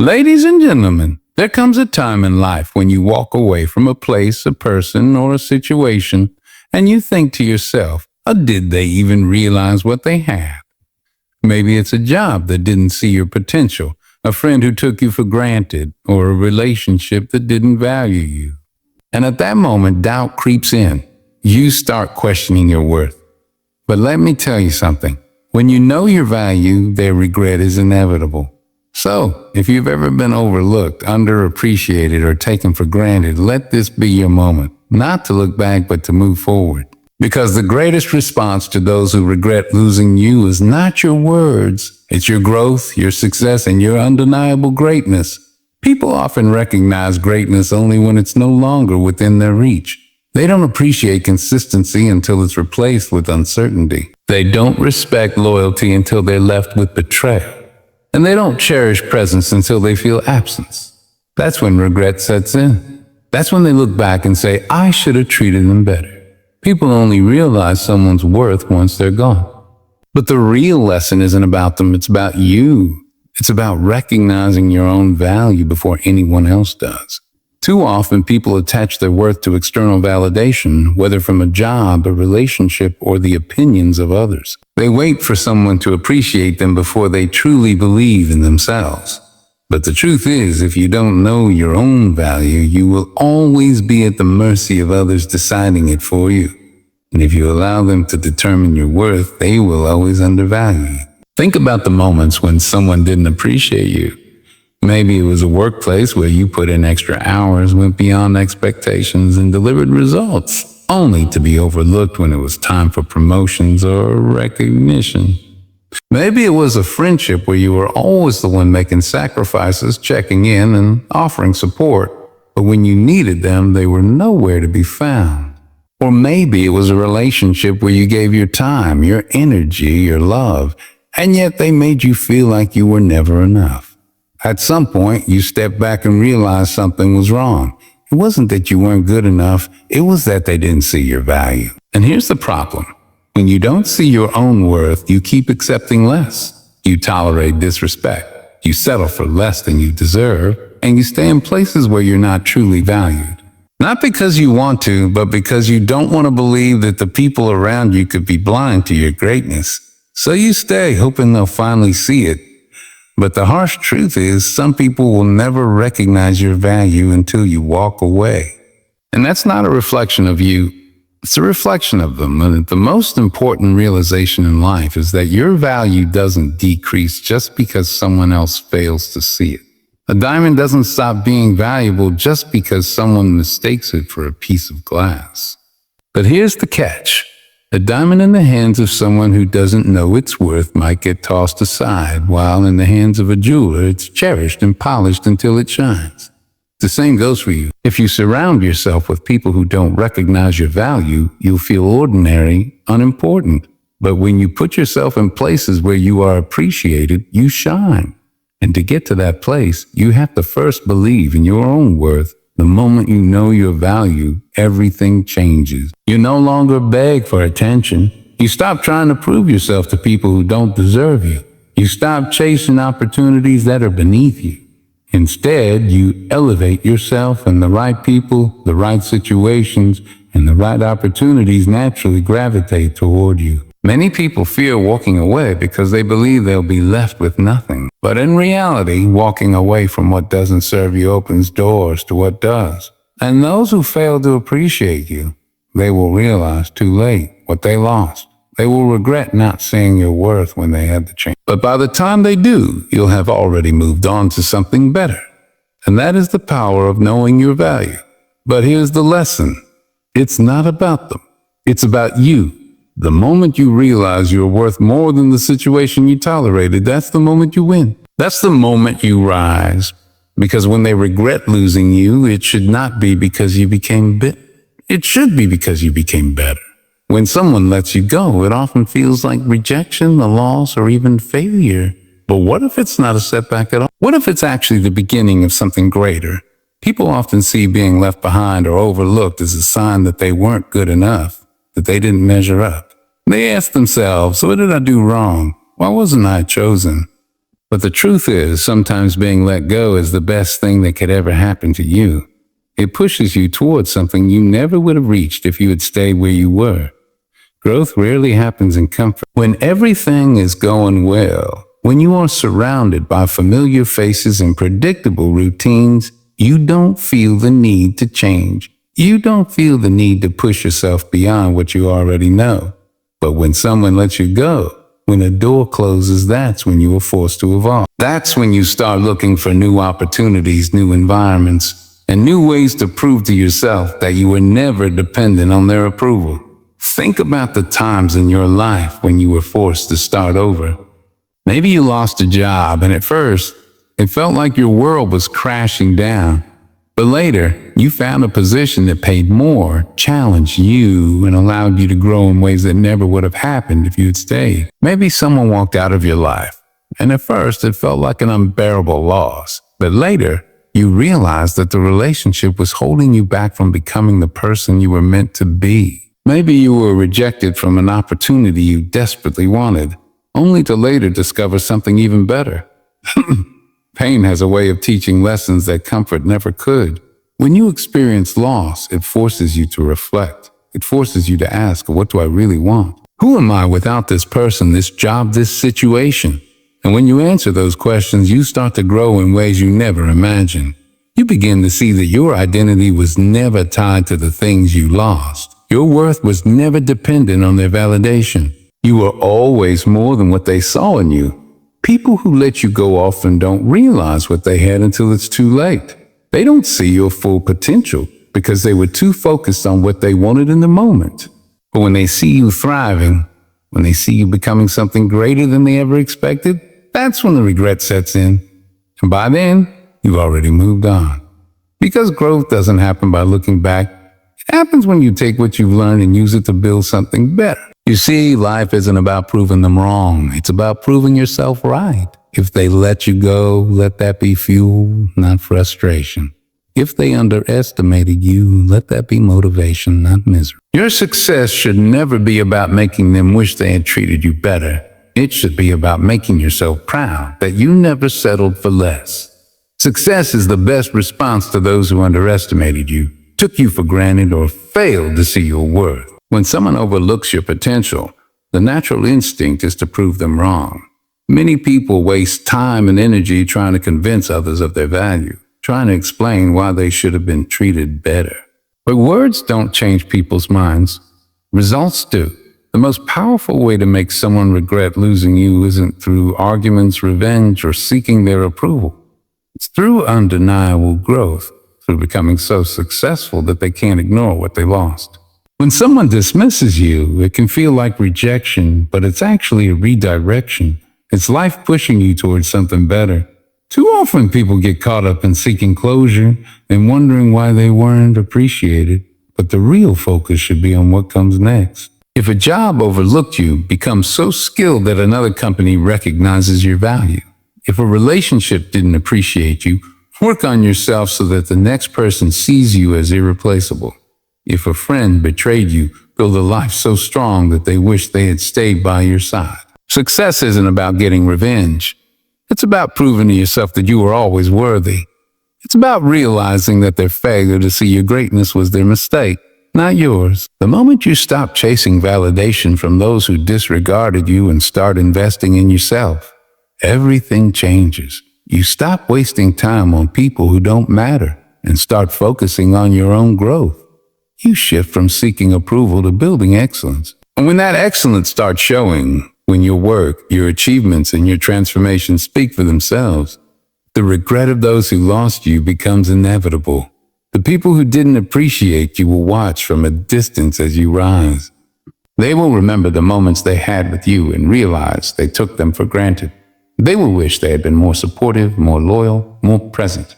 Ladies and gentlemen, there comes a time in life when you walk away from a place, a person, or a situation, and you think to yourself, did they even realize what they had? Maybe it's a job that didn't see your potential, a friend who took you for granted, or a relationship that didn't value you. And at that moment, doubt creeps in. You start questioning your worth. But let me tell you something. When you know your value, their regret is inevitable. So, if you've ever been overlooked, underappreciated, or taken for granted, let this be your moment. Not to look back, but to move forward. Because the greatest response to those who regret losing you is not your words. It's your growth, your success, and your undeniable greatness. People often recognize greatness only when it's no longer within their reach. They don't appreciate consistency until it's replaced with uncertainty. They don't respect loyalty until they're left with betrayal. And they don't cherish presence until they feel absence. That's when regret sets in. That's when they look back and say, I should have treated them better. People only realize someone's worth once they're gone. But the real lesson isn't about them, it's about you. It's about recognizing your own value before anyone else does. Too often, people attach their worth to external validation, whether from a job, a relationship, or the opinions of others. They wait for someone to appreciate them before they truly believe in themselves. But the truth is, if you don't know your own value, you will always be at the mercy of others deciding it for you. And if you allow them to determine your worth, they will always undervalue you. Think about the moments when someone didn't appreciate you. Maybe it was a workplace where you put in extra hours, went beyond expectations, and delivered results, only to be overlooked when it was time for promotions or recognition. Maybe it was a friendship where you were always the one making sacrifices, checking in, and offering support, but when you needed them, they were nowhere to be found. Or maybe it was a relationship where you gave your time, your energy, your love, and yet they made you feel like you were never enough. At some point, you stepped back and realized something was wrong. It wasn't that you weren't good enough, it was that they didn't see your value. And here's the problem. When you don't see your own worth, you keep accepting less. You tolerate disrespect. You settle for less than you deserve, and you stay in places where you're not truly valued. Not because you want to, but because you don't want to believe that the people around you could be blind to your greatness. So you stay, hoping they'll finally see it. But the harsh truth is, some people will never recognize your value until you walk away. And that's not a reflection of you. It's a reflection of them. And the most important realization in life is that your value doesn't decrease just because someone else fails to see it. A diamond doesn't stop being valuable just because someone mistakes it for a piece of glass. But here's the catch. A diamond in the hands of someone who doesn't know its worth might get tossed aside, while in the hands of a jeweler, it's cherished and polished until it shines. The same goes for you. If you surround yourself with people who don't recognize your value, you'll feel ordinary, unimportant. But when you put yourself in places where you are appreciated, you shine. And to get to that place, you have to first believe in your own worth. The moment you know your value, everything changes. You no longer beg for attention. You stop trying to prove yourself to people who don't deserve you. You stop chasing opportunities that are beneath you. Instead, you elevate yourself, and the right people, the right situations, and the right opportunities naturally gravitate toward you. Many people fear walking away because they believe they'll be left with nothing. But in reality, walking away from what doesn't serve you opens doors to what does. And those who fail to appreciate you, they will realize too late what they lost. They will regret not seeing your worth when they had the chance. But by the time they do, you'll have already moved on to something better. And that is the power of knowing your value. But here's the lesson. It's not about them. It's about you. The moment you realize you're worth more than the situation you tolerated, that's the moment you win. That's the moment you rise. Because when they regret losing you, it should not be because you became it should be because you became better. When someone lets you go, it often feels like rejection, a loss, or even failure. But what if it's not a setback at all? What if it's actually the beginning of something greater? People often see being left behind or overlooked as a sign that they weren't good enough, that they didn't measure up. They ask themselves, what did I do wrong? Why wasn't I chosen? But the truth is, sometimes being let go is the best thing that could ever happen to you. It pushes you towards something you never would have reached if you had stayed where you were. Growth rarely happens in comfort. When everything is going well, when you are surrounded by familiar faces and predictable routines, you don't feel the need to change. You don't feel the need to push yourself beyond what you already know. But when someone lets you go, when a door closes, that's when you are forced to evolve. That's when you start looking for new opportunities, new environments, and new ways to prove to yourself that you were never dependent on their approval. Think about the times in your life when you were forced to start over. Maybe you lost a job, and at first, it felt like your world was crashing down. But later, you found a position that paid more, challenged you, and allowed you to grow in ways that never would have happened if you had stayed. Maybe someone walked out of your life, and at first it felt like an unbearable loss. But later, you realized that the relationship was holding you back from becoming the person you were meant to be. Maybe you were rejected from an opportunity you desperately wanted, only to later discover something even better. Pain has a way of teaching lessons that comfort never could. When you experience loss, it forces you to reflect. It forces you to ask, what do I really want? Who am I without this person, this job, this situation? And when you answer those questions, you start to grow in ways you never imagined. You begin to see that your identity was never tied to the things you lost. Your worth was never dependent on their validation. You were always more than what they saw in you. People who let you go often don't realize what they had until it's too late. They don't see your full potential because they were too focused on what they wanted in the moment. But when they see you thriving, when they see you becoming something greater than they ever expected, that's when the regret sets in. And by then, you've already moved on. Because growth doesn't happen by looking back. It happens when you take what you've learned and use it to build something better. You see, life isn't about proving them wrong. It's about proving yourself right. If they let you go, let that be fuel, not frustration. If they underestimated you, let that be motivation, not misery. Your success should never be about making them wish they had treated you better. It should be about making yourself proud that you never settled for less. Success is the best response to those who underestimated you, took you for granted, or failed to see your worth. When someone overlooks your potential, the natural instinct is to prove them wrong. Many people waste time and energy trying to convince others of their value, trying to explain why they should have been treated better. But words don't change people's minds. Results do. The most powerful way to make someone regret losing you isn't through arguments, revenge, or seeking their approval. It's through undeniable growth, through becoming so successful that they can't ignore what they lost. When someone dismisses you, it can feel like rejection, but it's actually a redirection. It's life pushing you towards something better. Too often people get caught up in seeking closure and wondering why they weren't appreciated, but the real focus should be on what comes next. If a job overlooked you, become so skilled that another company recognizes your value. If a relationship didn't appreciate you, work on yourself so that the next person sees you as irreplaceable. If a friend betrayed you, build a life so strong that they wish they had stayed by your side. Success isn't about getting revenge. It's about proving to yourself that you were always worthy. It's about realizing that their failure to see your greatness was their mistake, not yours. The moment you stop chasing validation from those who disregarded you and start investing in yourself, everything changes. You stop wasting time on people who don't matter and start focusing on your own growth. You shift from seeking approval to building excellence. And when that excellence starts showing, when your work, your achievements, and your transformation speak for themselves, the regret of those who lost you becomes inevitable. The people who didn't appreciate you will watch from a distance as you rise. They will remember the moments they had with you and realize they took them for granted. They will wish they had been more supportive, more loyal, more present.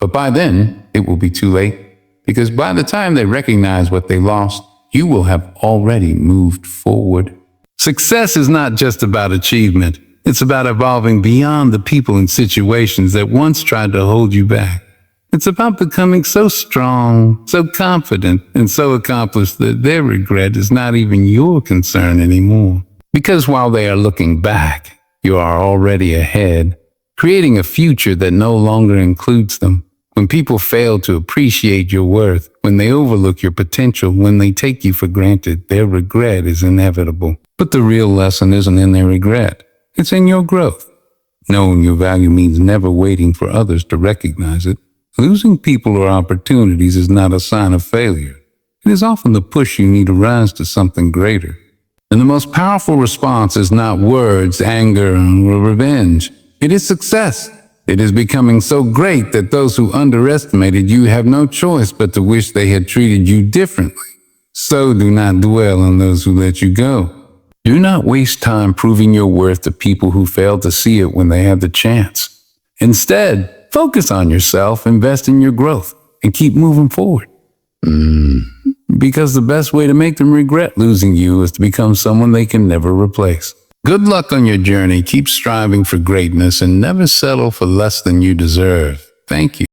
But by then, it will be too late. Because by the time they recognize what they lost, you will have already moved forward. Success is not just about achievement. It's about evolving beyond the people and situations that once tried to hold you back. It's about becoming so strong, so confident, and so accomplished that their regret is not even your concern anymore. Because while they are looking back, you are already ahead. creating a future that no longer includes them. When people fail to appreciate your worth, when they overlook your potential, when they take you for granted, their regret is inevitable. But the real lesson isn't in their regret. It's in your growth. Knowing your value means never waiting for others to recognize it. Losing people or opportunities is not a sign of failure. It is often the push you need to rise to something greater. And the most powerful response is not words, anger, or revenge. It is success. It is becoming so great that those who underestimated you have no choice but to wish they had treated you differently. So do not dwell on those who let you go. Do not waste time proving your worth to people who fail to see it when they have the chance. Instead, focus on yourself, invest in your growth, and keep moving forward. Because the best way to make them regret losing you is to become someone they can never replace. Good luck on your journey. Keep striving for greatness and never settle for less than you deserve. Thank you.